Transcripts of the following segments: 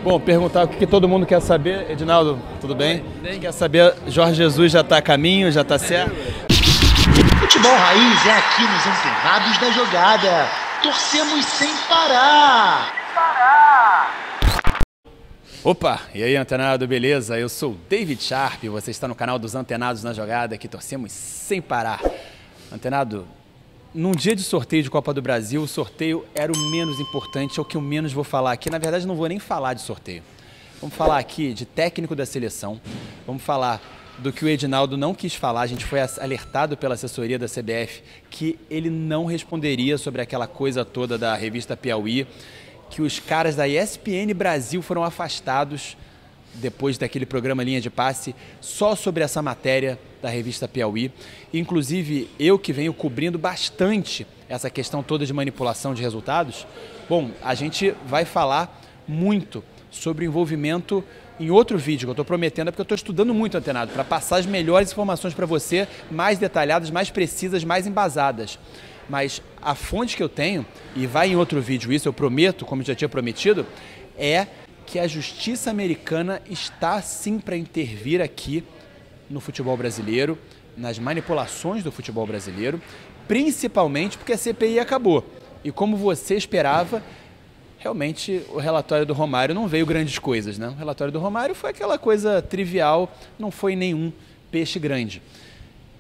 Bom, perguntar o que todo mundo quer saber. Edinaldo, tudo bem? Quer saber, Jorge Jesus já está a caminho, já está certo? Futebol Raiz é aqui nos Antenados da Jogada. Torcemos sem parar. Opa, e aí Antenado, beleza? Eu sou o David Sharp, você está no canal dos Antenados na Jogada, que torcemos sem parar. Antenado, num dia de sorteio de Copa do Brasil, o sorteio era o menos importante, é o que eu menos vou falar aqui. Na verdade, não vou nem falar de sorteio. Vamos falar aqui de técnico da seleção, vamos falar do que o Edinaldo não quis falar. A gente foi alertado pela assessoria da CBF que ele não responderia sobre aquela coisa toda da revista Piauí, que os caras da ESPN Brasil foram afastados depois daquele programa Linha de Passe, só sobre essa matéria da revista Piauí. Inclusive, eu que venho cobrindo bastante essa questão toda de manipulação de resultados, bom, a gente vai falar muito sobre o envolvimento em outro vídeo que eu estou prometendo, porque eu estou estudando muito, Antenado, para passar as melhores informações para você, mais detalhadas, mais precisas, mais embasadas. Mas a fonte que eu tenho, e vai em outro vídeo isso, eu prometo, como já tinha prometido, é que a justiça americana está sim para intervir aqui no futebol brasileiro, nas manipulações do futebol brasileiro, principalmente porque a CPI acabou. E como você esperava, realmente o relatório do Romário não veio grandes coisas, né? O relatório do Romário foi aquela coisa trivial, não foi nenhum peixe grande.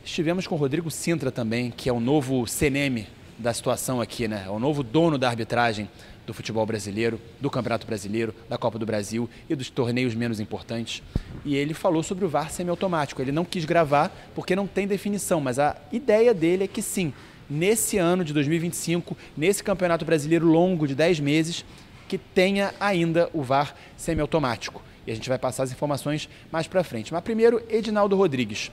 Estivemos com o Rodrigo Sintra também, que é o novo CNM da situação aqui, né? É o novo dono da arbitragem do futebol brasileiro, do Campeonato Brasileiro, da Copa do Brasil e dos torneios menos importantes. E ele falou sobre o VAR semiautomático. Ele não quis gravar porque não tem definição, mas a ideia dele é que sim, nesse ano de 2025, nesse Campeonato Brasileiro longo de 10 meses, que tenha ainda o VAR semiautomático. E a gente vai passar as informações mais para frente. Mas primeiro, Edinaldo Rodrigues.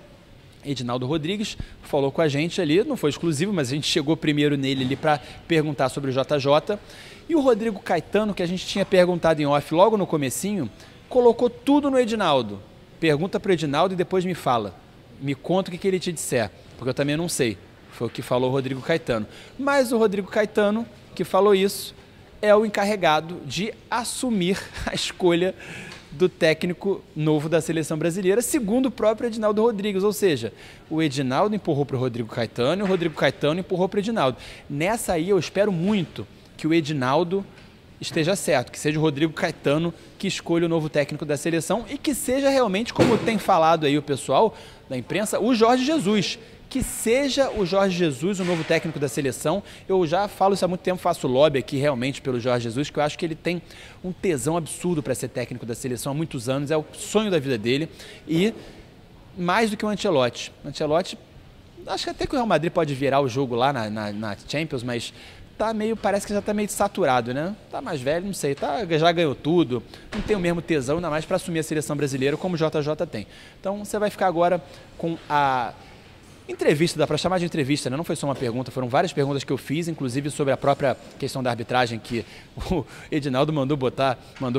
Edinaldo Rodrigues falou com a gente ali, não foi exclusivo, mas a gente chegou primeiro nele ali para perguntar sobre o JJ. E o Rodrigo Caetano, que a gente tinha perguntado em off logo no comecinho, colocou tudo no Edinaldo. Pergunta para o Edinaldo e depois me fala. Me conta o que ele te disser, porque eu também não sei. Foi o que falou o Rodrigo Caetano. Mas o Rodrigo Caetano, que falou isso, é o encarregado de assumir a escolha do técnico novo da seleção brasileira, segundo o próprio Edinaldo Rodrigues. Ou seja, o Edinaldo empurrou para o Rodrigo Caetano e o Rodrigo Caetano empurrou para o Edinaldo. Nessa aí eu espero muito que o Edinaldo esteja certo, que seja o Rodrigo Caetano que escolha o novo técnico da seleção e que seja realmente, como tem falado aí o pessoal da imprensa, o Jorge Jesus. Que seja o Jorge Jesus o novo técnico da seleção. Eu já falo isso há muito tempo, faço lobby aqui realmente pelo Jorge Jesus, que eu acho que ele tem um tesão absurdo para ser técnico da seleção há muitos anos, é o sonho da vida dele. E mais do que o Ancelotti. Ancelotti, acho que até que o Real Madrid pode virar o jogo lá na Champions, mas tá meio, parece que já tá meio saturado, né? Tá mais velho, não sei, já ganhou tudo, não tem o mesmo tesão, ainda mais para assumir a seleção brasileira como o JJ tem. Então você vai ficar agora com a entrevista, dá para chamar de entrevista, né? Não foi só uma pergunta, foram várias perguntas que eu fiz, inclusive sobre a própria questão da arbitragem que o Edinaldo mandou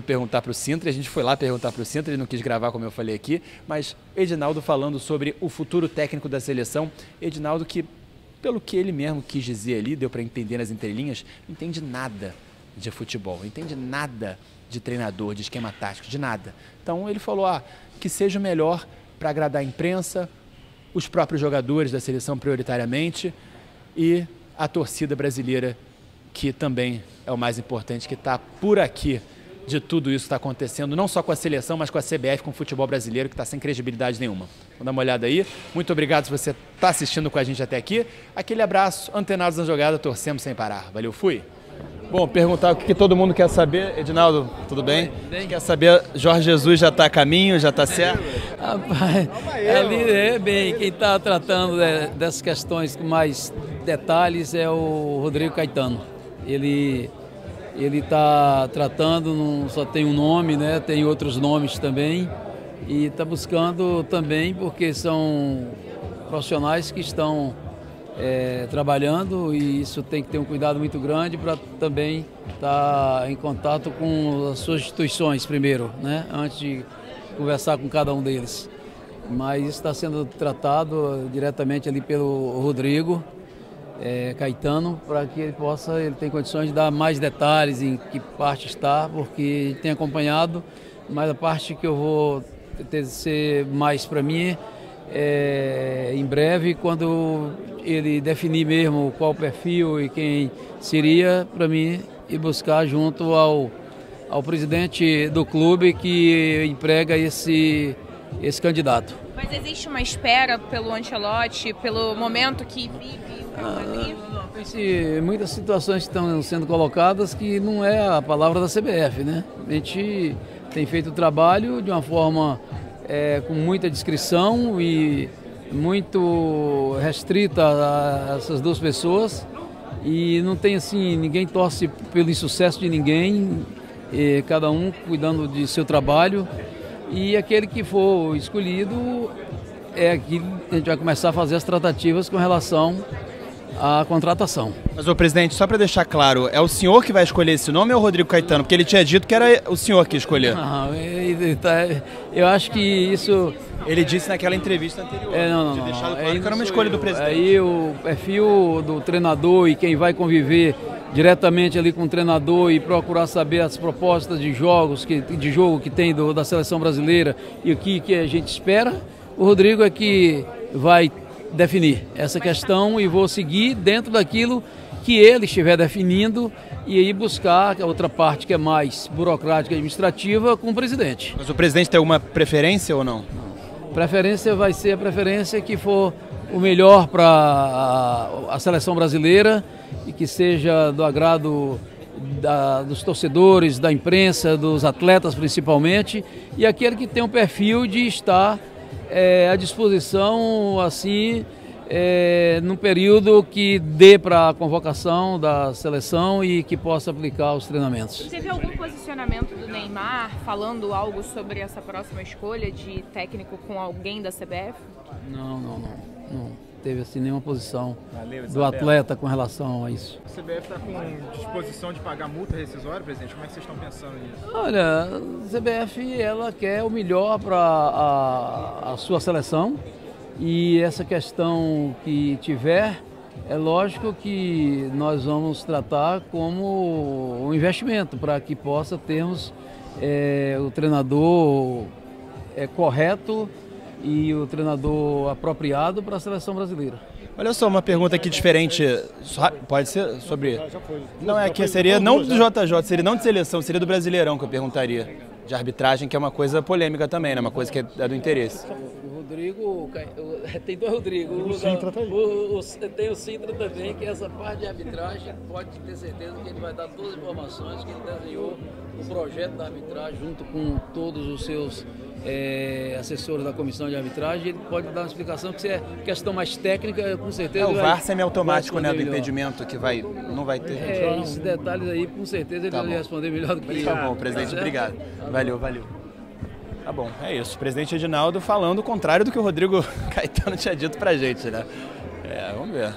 perguntar para o Sintra, e a gente foi lá perguntar para o Sintra, ele não quis gravar como eu falei aqui, mas Edinaldo falando sobre o futuro técnico da seleção, Edinaldo que, pelo que ele mesmo quis dizer ali, deu para entender nas entrelinhas, não entende nada de futebol, não entende nada de treinador, de esquema tático, de nada. Então ele falou, que seja o melhor para agradar a imprensa, os próprios jogadores da seleção prioritariamente e a torcida brasileira, que também é o mais importante, que está por aqui de tudo isso que está acontecendo, não só com a seleção, mas com a CBF, com o futebol brasileiro, que está sem credibilidade nenhuma. Vamos dar uma olhada aí. Muito obrigado se você está assistindo com a gente até aqui. Aquele abraço, Antenados na Jogada, torcemos sem parar. Valeu, fui! Bom, perguntar o que todo mundo quer saber. Edinaldo, tudo bem? Quer saber, Jorge Jesus já está a caminho, já está certo? Rapaz, ali bem, quem está tratando dessas questões com mais detalhes é o Rodrigo Caetano. Ele está tratando, não só tem um nome, né? Tem outros nomes também. E está buscando também, porque são profissionais que estão trabalhando, e isso tem que ter um cuidado muito grande para também estar em contato com as suas instituições primeiro, né? Antes de conversar com cada um deles. Mas isso está sendo tratado diretamente ali pelo Rodrigo, Caetano, para que ele tem condições de dar mais detalhes em que parte está, porque ele tem acompanhado, mas a parte que eu vou ter de ser mais para mim em breve, quando ele definir mesmo qual o perfil e quem seria, para mim, ir buscar junto ao presidente do clube que emprega esse candidato. Mas existe uma espera pelo Ancelotti, pelo momento que vive o Real Madrid? Tem muitas situações que estão sendo colocadas que não é a palavra da CBF, né? A gente tem feito o trabalho de uma forma com muita discrição e muito restrita a essas duas pessoas, e não tem assim, ninguém torce pelo insucesso de ninguém, cada um cuidando de seu trabalho, e aquele que for escolhido que a gente vai começar a fazer as tratativas com relação à contratação. Mas, ô presidente, só para deixar claro, é o senhor que vai escolher esse nome ou é o Rodrigo Caetano? Porque ele tinha dito que era o senhor que ia escolher. Eu acho que isso... Ele disse naquela entrevista anterior, não, deixado claro que era uma escolha do presidente. Aí o perfil do treinador e quem vai conviver diretamente ali com o treinador e procurar saber as propostas de jogo que tem da seleção brasileira e o que a gente espera, o Rodrigo é que vai definir essa questão, e vou seguir dentro daquilo que ele estiver definindo e aí buscar a outra parte que é mais burocrática e administrativa com o presidente. Mas o presidente tem alguma preferência ou não? Preferência vai ser a preferência que for o melhor para a seleção brasileira e que seja do agrado dos torcedores, da imprensa, dos atletas principalmente, e aquele que tem um perfil de estar à disposição assim num período que dê para a convocação da seleção e que possa aplicar os treinamentos. Teve algum posicionamento do Neymar falando algo sobre essa próxima escolha de técnico com alguém da CBF? Não teve assim nenhuma posição do atleta com relação a isso. A CBF está com disposição de pagar multa rescisória, presidente? Como é que vocês estão pensando nisso? Olha, a CBF ela quer o melhor para a sua seleção, e essa questão que tiver, é lógico que nós vamos tratar como um investimento para que possa termos o treinador correto e o treinador apropriado para a seleção brasileira. Olha só, uma pergunta aqui diferente, pode ser sobre... Não, que seria não do JJ, seria não de seleção, seria do Brasileirão que eu perguntaria, de arbitragem, que é uma coisa polêmica também, né? Uma coisa que é do interesse. O Rodrigo, tem dois Rodrigo, tem o Sintra também, que essa parte de arbitragem pode ter certeza que ele vai dar todas as informações, que ele desenhou o projeto da arbitragem junto com todos os seus assessores da comissão de arbitragem. Ele pode dar uma explicação, que se é questão mais técnica, com certeza. O VAR semi-automático, né, do impedimento, que não vai ter. Esses detalhes aí, com certeza, ele vai responder melhor do que eu. Tá bom, presidente, obrigado. Valeu. Tá bom, é isso. O presidente Edinaldo falando o contrário do que o Rodrigo Caetano tinha dito pra gente, né? Vamos ver.